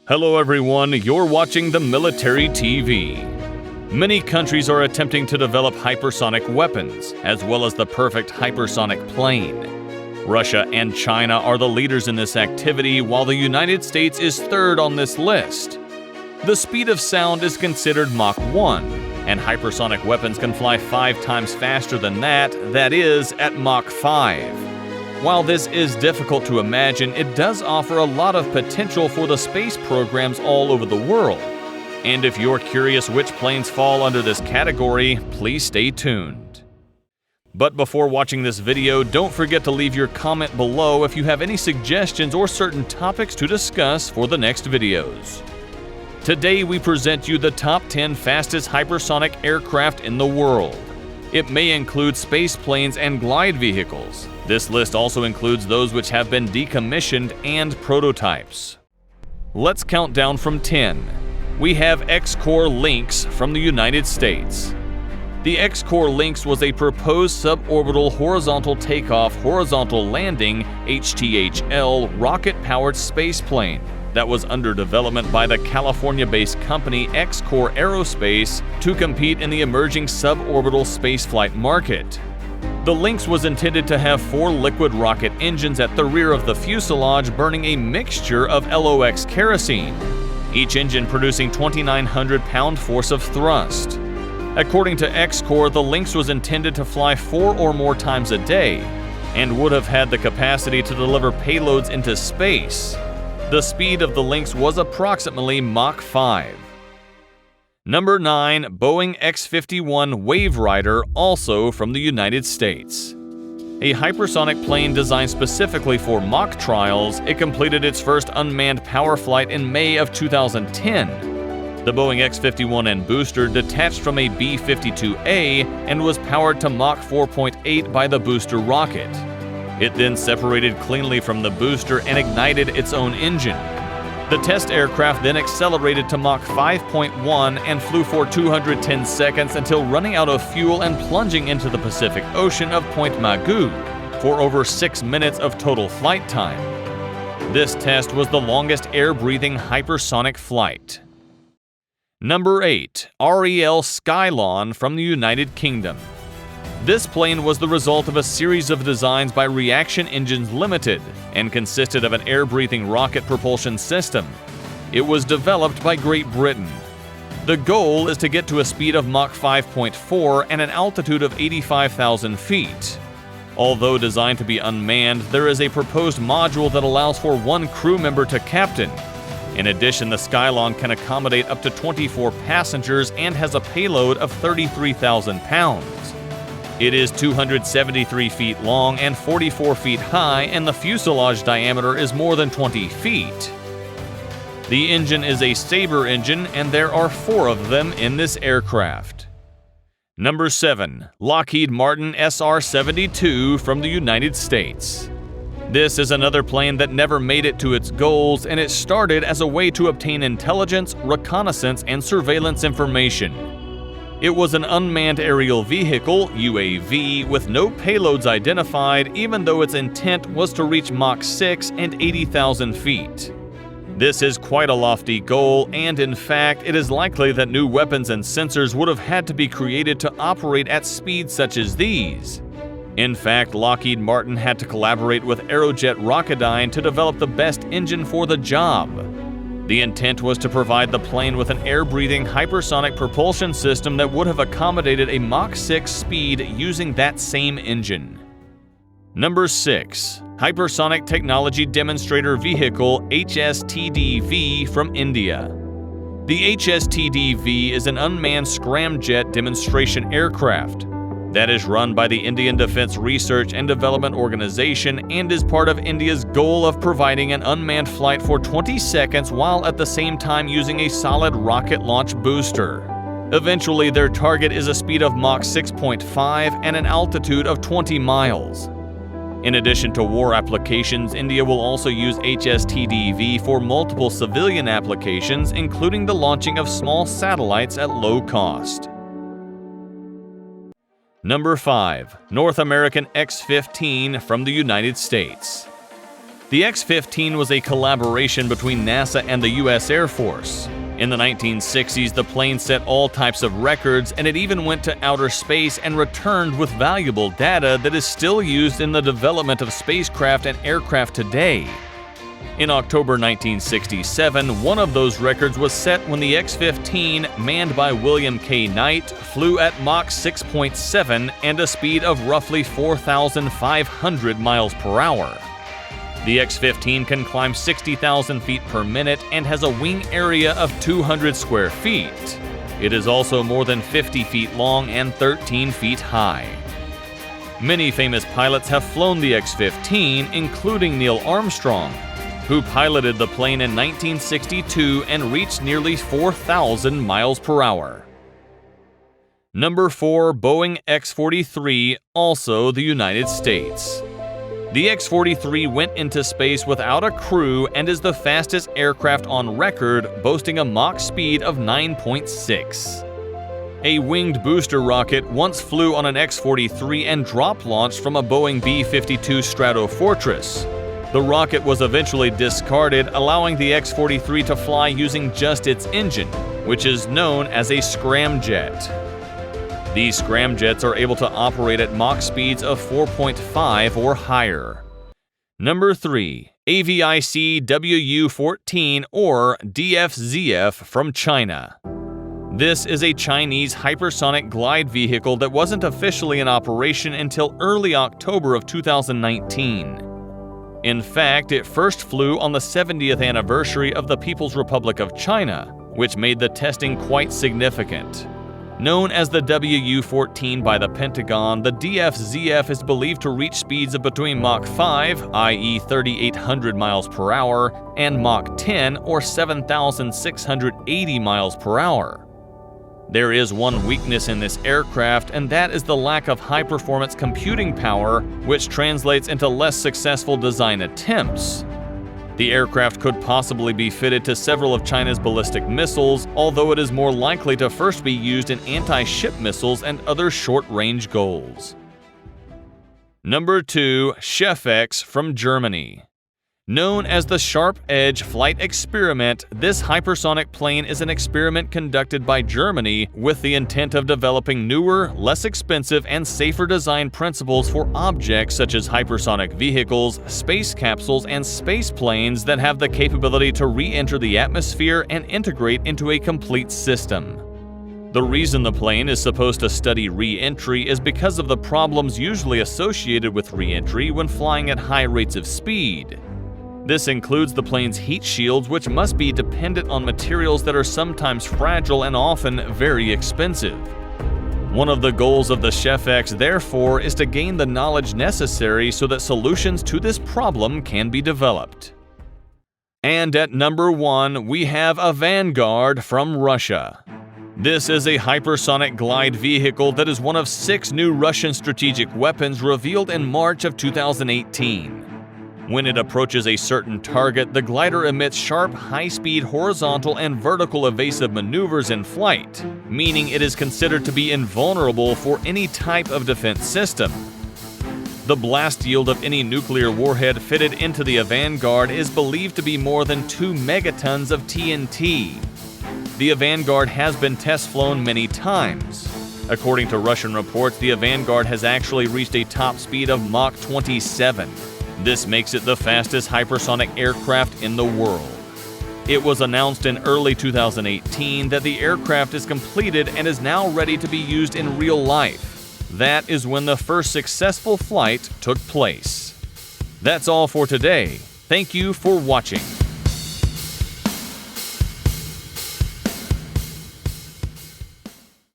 Hello everyone, you're watching the Military TV. Many countries are attempting to develop hypersonic weapons, as well as the perfect hypersonic plane. Russia and China are the leaders in this activity, while the United States is third on this list. The speed of sound is considered Mach 1, and hypersonic weapons can fly 5 times faster than that is, at Mach 5. While this is difficult to imagine, it does offer a lot of potential for the space programs all over the world. And if you're curious which planes fall under this category, please stay tuned. But before watching this video, don't forget to leave your comment below if you have any suggestions or certain topics to discuss for the next videos. Today we present you the top 10 fastest hypersonic aircraft in the world. It may include space planes and glide vehicles. This list also includes those which have been decommissioned and prototypes. Let's count down from 10. We have XCOR Lynx from the United States. The XCOR Lynx was a proposed suborbital horizontal takeoff, horizontal landing (HTHL) rocket-powered spaceplane that was under development by the California-based company XCOR Aerospace to compete in the emerging suborbital spaceflight market. The Lynx was intended to have 4 liquid rocket engines at the rear of the fuselage, burning a mixture of LOX kerosene, each engine producing 2,900 pound-force of thrust. According to XCOR, the Lynx was intended to fly 4 or more times a day and would have had the capacity to deliver payloads into space. The speed of the Lynx was approximately Mach 5. Number 9. Boeing X-51 Wave Rider, also from the United States. A hypersonic plane designed specifically for Mach trials, it completed its first unmanned power flight in May of 2010. The Boeing X-51 and booster detached from a B-52A and was powered to Mach 4.8 by the booster rocket. It then separated cleanly from the booster and ignited its own engine. The test aircraft then accelerated to Mach 5.1 and flew for 210 seconds until running out of fuel and plunging into the Pacific Ocean of Point Mugu for over 6 minutes of total flight time. This test was the longest air-breathing hypersonic flight. Number 8. REL Skylon from the United Kingdom. This plane was the result of a series of designs by Reaction Engines Limited and consisted of an air-breathing rocket propulsion system. It was developed by Great Britain. The goal is to get to a speed of Mach 5.4 and an altitude of 85,000 feet. Although designed to be unmanned, there is a proposed module that allows for 1 crew member to captain. In addition, the Skylon can accommodate up to 24 passengers and has a payload of 33,000 pounds. It is 273 feet long and 44 feet high, and the fuselage diameter is more than 20 feet. The engine is a Sabre engine, and there are 4 of them in this aircraft. Number 7. Lockheed Martin SR-72 from the United States. This is another plane that never made it to its goals, and it started as a way to obtain intelligence, reconnaissance, and surveillance information. It was an unmanned aerial vehicle, UAV, with no payloads identified, even though its intent was to reach Mach 6 and 80,000 feet. This is quite a lofty goal, and in fact, it is likely that new weapons and sensors would have had to be created to operate at speeds such as these. In fact, Lockheed Martin had to collaborate with Aerojet Rocketdyne to develop the best engine for the job. The intent was to provide the plane with an air-breathing hypersonic propulsion system that would have accommodated a Mach 6 speed using that same engine. Number 6. Hypersonic Technology Demonstrator Vehicle HSTDV from India. The HSTDV is an unmanned scramjet demonstration aircraft that is run by the Indian Defence Research and Development Organization and is part of India's goal of providing an unmanned flight for 20 seconds while at the same time using a solid rocket launch booster. Eventually, their target is a speed of Mach 6.5 and an altitude of 20 miles. In addition to war applications, India will also use HSTDV for multiple civilian applications, including the launching of small satellites at low cost. Number 5. North American X-15 from the United States. The X-15 was a collaboration between NASA and the U.S. Air Force. In the 1960s, the plane set all types of records, and it even went to outer space and returned with valuable data that is still used in the development of spacecraft and aircraft today. In October 1967, one of those records was set when the X-15, manned by William K. Knight, flew at Mach 6.7 and a speed of roughly 4,500 miles per hour. The X-15 can climb 60,000 feet per minute and has a wing area of 200 square feet. It is also more than 50 feet long and 13 feet high. Many famous pilots have flown the X-15, including Neil Armstrong, who piloted the plane in 1962 and reached nearly 4,000 miles per hour. Number 4. Boeing X-43, also the United States. The X-43 went into space without a crew and is the fastest aircraft on record, boasting a Mach speed of 9.6. A winged booster rocket once flew on an X-43 and drop-launched from a Boeing B-52 Stratofortress. The rocket was eventually discarded, allowing the X-43 to fly using just its engine, which is known as a scramjet. These scramjets are able to operate at Mach speeds of 4.5 or higher. Number 3. AVIC WU-14 or DFZF from China. This is a Chinese hypersonic glide vehicle that wasn't officially in operation until early October of 2019. In fact, it first flew on the 70th anniversary of the People's Republic of China, which made the testing quite significant. Known as the WU-14 by the Pentagon, the DFZF is believed to reach speeds of between Mach 5, i.e. 3,800 miles per hour, and Mach 10, or 7,680 miles per hour. There is one weakness in this aircraft, and that is the lack of high-performance computing power, which translates into less successful design attempts. The aircraft could possibly be fitted to several of China's ballistic missiles, although it is more likely to first be used in anti-ship missiles and other short-range goals. Number 2. SHEFEX from Germany. Known as the Sharp Edge Flight Experiment, this hypersonic plane is an experiment conducted by Germany with the intent of developing newer, less expensive, and safer design principles for objects such as hypersonic vehicles, space capsules, and space planes that have the capability to re-enter the atmosphere and integrate into a complete system. The reason the plane is supposed to study re-entry is because of the problems usually associated with re-entry when flying at high rates of speed. This includes the plane's heat shields, which must be dependent on materials that are sometimes fragile and often very expensive. One of the goals of the SHEFEX, therefore, is to gain the knowledge necessary so that solutions to this problem can be developed. And at number 1, we have Avangard from Russia. This is a hypersonic glide vehicle that is one of 6 new Russian strategic weapons revealed in March of 2018. When it approaches a certain target, the glider emits sharp, high-speed horizontal and vertical evasive maneuvers in flight, meaning it is considered to be invulnerable for any type of defense system. The blast yield of any nuclear warhead fitted into the Avangard is believed to be more than 2 megatons of TNT. The Avangard has been test-flown many times. According to Russian reports, the Avangard has actually reached a top speed of Mach 27. This makes it the fastest hypersonic aircraft in the world. It was announced in early 2018 that the aircraft is completed and is now ready to be used in real life. That is when the first successful flight took place. That's all for today. Thank you for watching.